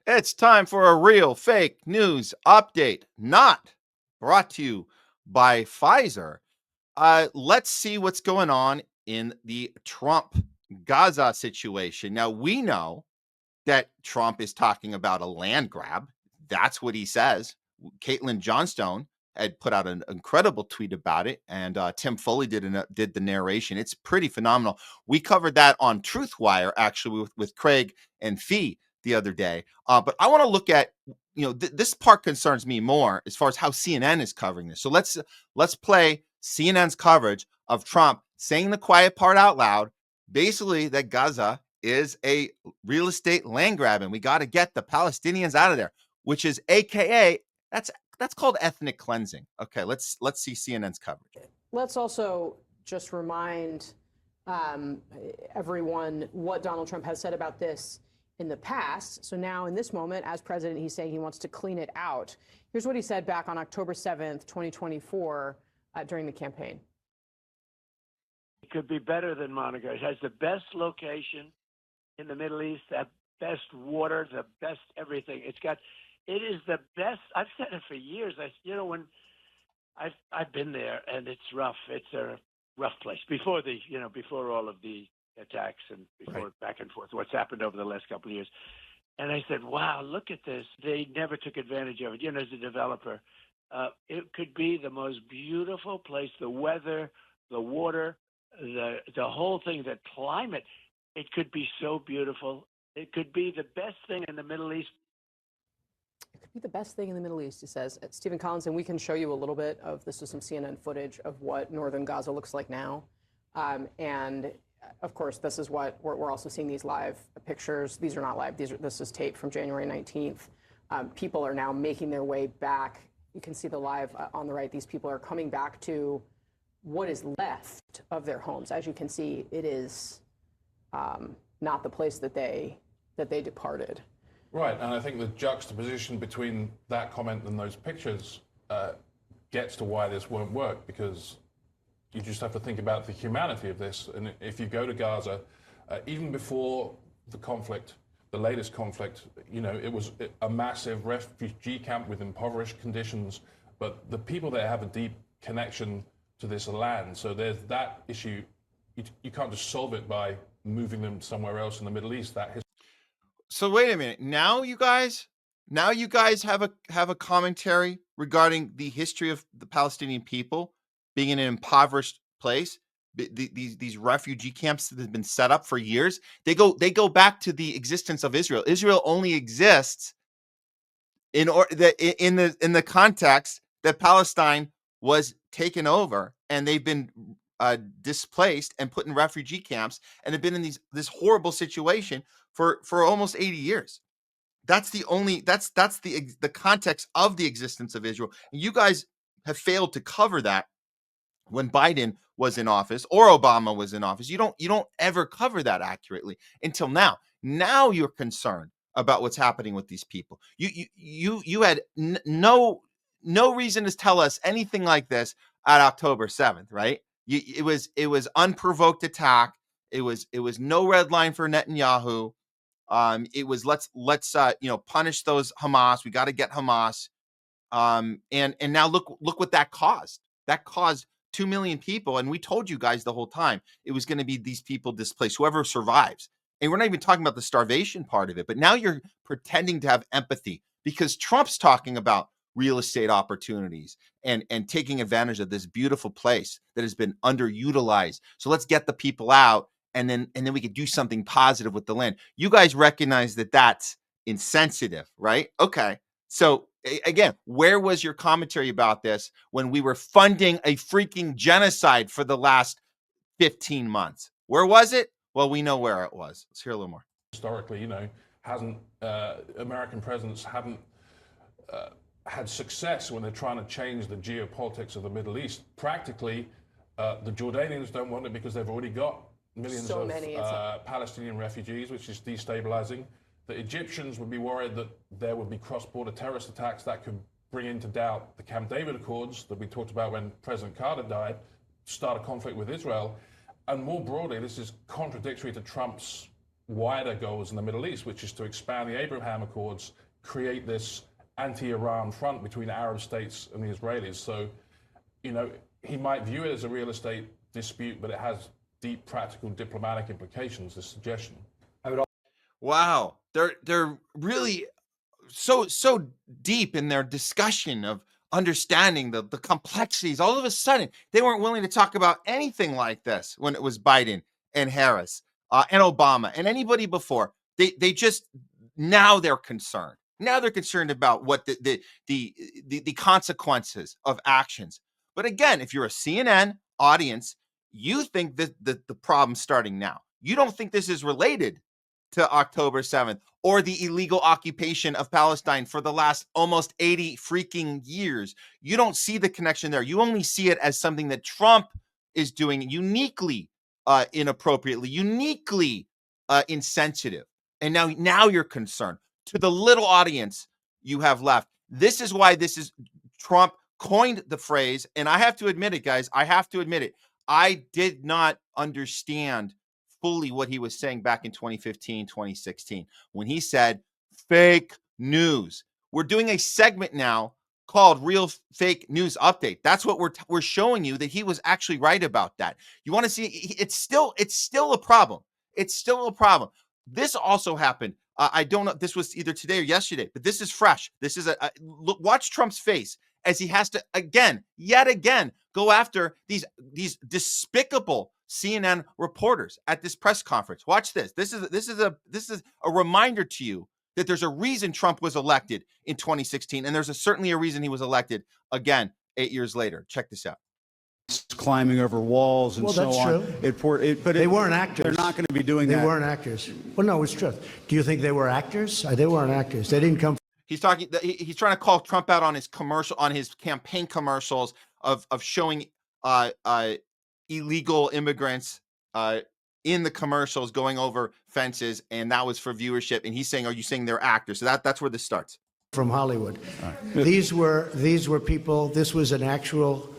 It's time for a real fake news update, not brought to you by Pfizer. Let's see what's going on in the Trump Gaza situation. Now, we know that Trump is talking about a land grab. That's what he says. Caitlin Johnstone had put out an incredible tweet about it, and Tim Foley did the narration. It's pretty phenomenal. We covered that on Truthwire, actually, with Craig and Fee the other day. But I want to look at, this part concerns me more as far as how CNN is covering this. So let's play CNN's coverage of Trump saying the quiet part out loud, basically that Gaza is a real estate land grab and we got to get the Palestinians out of there, which is AKA that's called ethnic cleansing. Okay, let's see CNN's coverage. Let's also just remind everyone what Donald Trump has said about this in the past. So now in this moment, as president, he's saying he wants to clean it out. Here's what he said back on October 7th, 2024, during the campaign. It could be better than Monaco. It has the best location in the Middle East, the best water, the best everything. It is the best. I've said it for years. When I've been there, and it's rough. It's a rough place before all of the attacks and before back and forth, what's happened over the last couple of years. And I said, wow, look at this. They never took advantage of it. As a developer, it could be the most beautiful place, the weather, the water, the whole thing, the climate. It could be so beautiful. It could be the best thing in the Middle East. It could be the best thing in the Middle East, he says. Stephen Collins, and we can show you a little bit of this is some CNN footage of what northern Gaza looks like now. And of course, this is what we're also seeing these live pictures. These are not live. This is tape from January 19th. People are now making their way back. You can see the live on the right. These people are coming back to what is left of their homes. As you can see, it is not the place that they departed. Right, and I think the juxtaposition between that comment and those pictures gets to why this won't work, because you just have to think about the humanity of this. And if you go to Gaza, even before the conflict, the latest conflict, it was a massive refugee camp with impoverished conditions, but the people there have a deep connection to this land. So there's that issue. You can't just solve it by moving them somewhere else in the Middle East. So wait a minute. Now you guys have a commentary regarding the history of the Palestinian people being in an impoverished place. These refugee camps that have been set up for years. They go back to the existence of Israel. Israel only exists in the context that Palestine was taken over and they've been displaced and put in refugee camps and have been in this horrible situation for almost 80 years. That's the context of the existence of Israel. And you guys have failed to cover that when Biden was in office or Obama was in office. You don't ever cover that accurately until now. Now you're concerned about what's happening with these people. You had no reason to tell us anything like this at October 7th, right? It was unprovoked attack. It was no red line for Netanyahu. It was let's punish those Hamas. We got to get Hamas. And now look what that caused. That caused 2 million people, and we told you guys the whole time it was going to be these people displaced, whoever survives. And we're not even talking about the starvation part of it, but now you're pretending to have empathy because Trump's talking about real estate opportunities and taking advantage of this beautiful place that has been underutilized. So let's get the people out, and then we could do something positive with the land. You guys recognize that that's insensitive, right? Okay. So again, where was your commentary about this when we were funding a freaking genocide for the last 15 months? Where was it? Well, we know where it was. Let's hear a little more. Historically, American presidents haven't had success when they're trying to change the geopolitics of the Middle East. Practically, the Jordanians don't want it because they've already got millions of Palestinian refugees, which is destabilizing. The Egyptians would be worried that there would be cross-border terrorist attacks that could bring into doubt the Camp David Accords that we talked about when President Carter died, start a conflict with Israel. And more broadly, this is contradictory to Trump's wider goals in the Middle East, which is to expand the Abraham Accords, create this anti-Iran front between Arab states and the Israelis. So, he might view it as a real estate dispute, but it has deep practical diplomatic implications, this suggestion. Wow. They're really so deep in their discussion of understanding the complexities. All of a sudden, they weren't willing to talk about anything like this when it was Biden and Harris and Obama and anybody before. They just, now they're concerned. Now they're concerned about what the consequences of actions. But again, if you're a CNN audience, you think that the problem's starting now. You don't think this is related to October 7th or the illegal occupation of Palestine for the last almost 80 freaking years. You don't see the connection there. You only see it as something that Trump is doing uniquely inappropriately, uniquely insensitive. And now you're concerned. To the little audience you have left, this is why Trump coined the phrase, and I have to admit it, guys, I did not understand fully what he was saying back in 2015, 2016, when he said fake news. We're doing a segment now called Real Fake News Update. That's what we're showing you, that he was actually right about that. You want to see, it's still a problem. It's still a problem. This also happened. I don't know, this was either today or yesterday, but this is fresh. This is look, watch Trump's face as he has to yet again, go after these despicable CNN reporters at this press conference. Watch this. This is a reminder to you that there's a reason Trump was elected in 2016, and there's certainly a reason he was elected again 8 years later. Check this out. Climbing over walls and so on. That's true. But they weren't actors. They're not going to be doing that. They weren't actors. Well, no, it's true. Do you think they were actors? They weren't actors. They didn't come. He's trying to call Trump out on his campaign commercials of showing illegal immigrants in the commercials going over fences, and that was for viewership. And he's saying, "Are you saying they're actors?" So that's where this starts. From Hollywood. Right. These were people. This was an actual.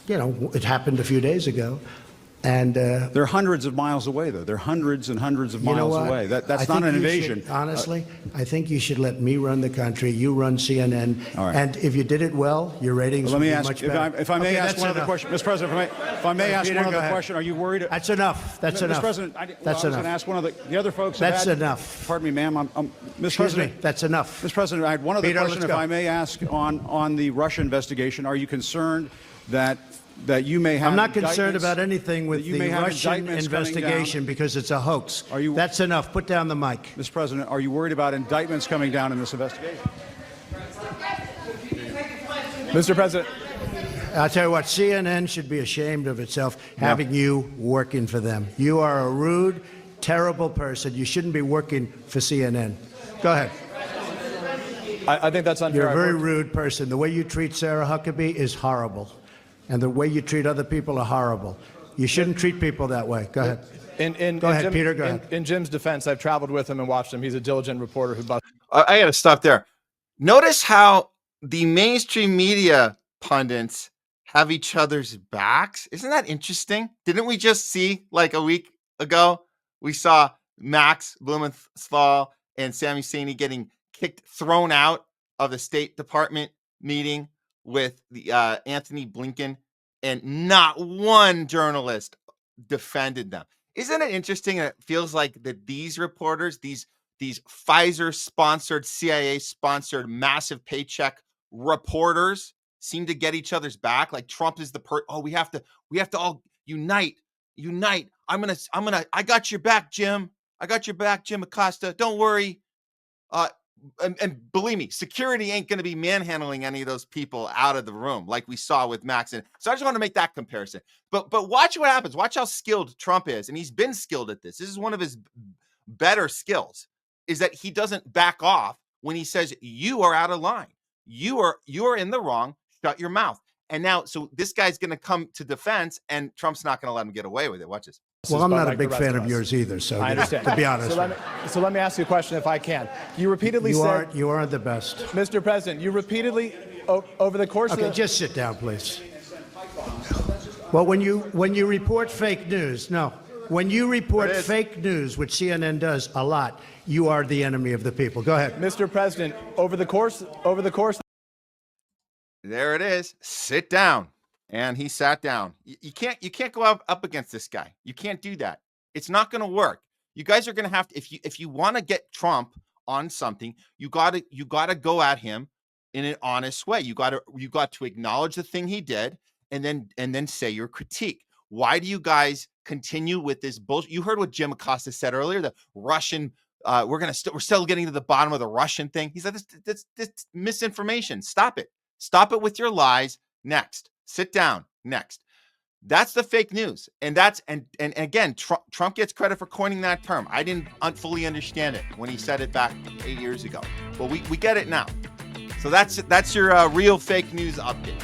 It happened a few days ago, and they're hundreds of miles away, though. They're hundreds and hundreds of miles away. That's not an invasion. Honestly, I think you should let me run the country. You run CNN, right. And if you did it well, your ratings would be much better. If I may ask one other question, Mr. President. If I may ask one other question, are you worried? That's enough. That's enough. Mr. President, I was going to ask one of the other folks. That's enough. Pardon me, ma'am. Mr. President, that's enough. Mr. President, I had one other question, if I may ask, on the Russia investigation. Are you concerned that you may have? I'm not concerned about anything with the Russian investigation because it's a hoax. That's enough. Put down the mic. Mr. President, are you worried about indictments coming down in this investigation? Mr. President. I'll tell you what, CNN should be ashamed of itself having you working for them. You are a rude, terrible person. You shouldn't be working for CNN. Go ahead. I think that's unfair. You're a very rude person. The way you treat Sarah Huckabee is horrible. And the way you treat other people are horrible. You shouldn't treat people that way. Go ahead. Go ahead, Peter. Go ahead. In Jim's defense, I've traveled with him and watched him. He's a diligent reporter who busts. I got to stop there. Notice how the mainstream media pundits have each other's backs. Isn't that interesting? Didn't we just see, like a week ago, we saw Max Blumenthal and Sami Husseini getting thrown out of the State Department meeting with the Anthony Blinken, and not one journalist defended them. Isn't it interesting? It feels like that these reporters, these Pfizer-sponsored, CIA-sponsored, massive paycheck reporters, seem to get each other's back. Like Trump is we have to all unite. I got your back, Jim. I got your back, Jim Acosta. Don't worry. And believe me, security ain't going to be manhandling any of those people out of the room like we saw with Max. And so I just want to make that comparison. But watch what happens. Watch how skilled Trump is. And he's been skilled at this. This is one of his better skills, is that he doesn't back off when he says, you are out of line. You are in the wrong. Shut your mouth. And now, so this guy's going to come to defense, and Trump's not going to let him get away with it. Watch this. Well, I'm not a big fan of yours either, so I understand. To be honest. So let me ask you a question, if I can. You repeatedly said you aren't the best. Mr. President, you repeatedly over the course Okay, of just sit down, please. Well, when you report fake news, when you report fake news, which CNN does a lot, you are the enemy of the people. Go ahead. Mr. President, over the course. There it is. Sit down. And he sat down. You can't go up against this guy. You can't do that. It's not going to work. You guys are going to have to, if you want to get Trump on something, you got to go at him in an honest way. You got to acknowledge the thing he did and then say your critique. Why do you guys continue with this bullshit? You heard what Jim Acosta said earlier, the Russian we're still getting to the bottom of the Russian thing. He said this misinformation. Stop it. Stop it with your lies. Next. Sit down. Next. That's the fake news. And again, Trump gets credit for coining that term. I didn't fully understand it when he said it back 8 years ago. But we get it now. So that's your real fake news update.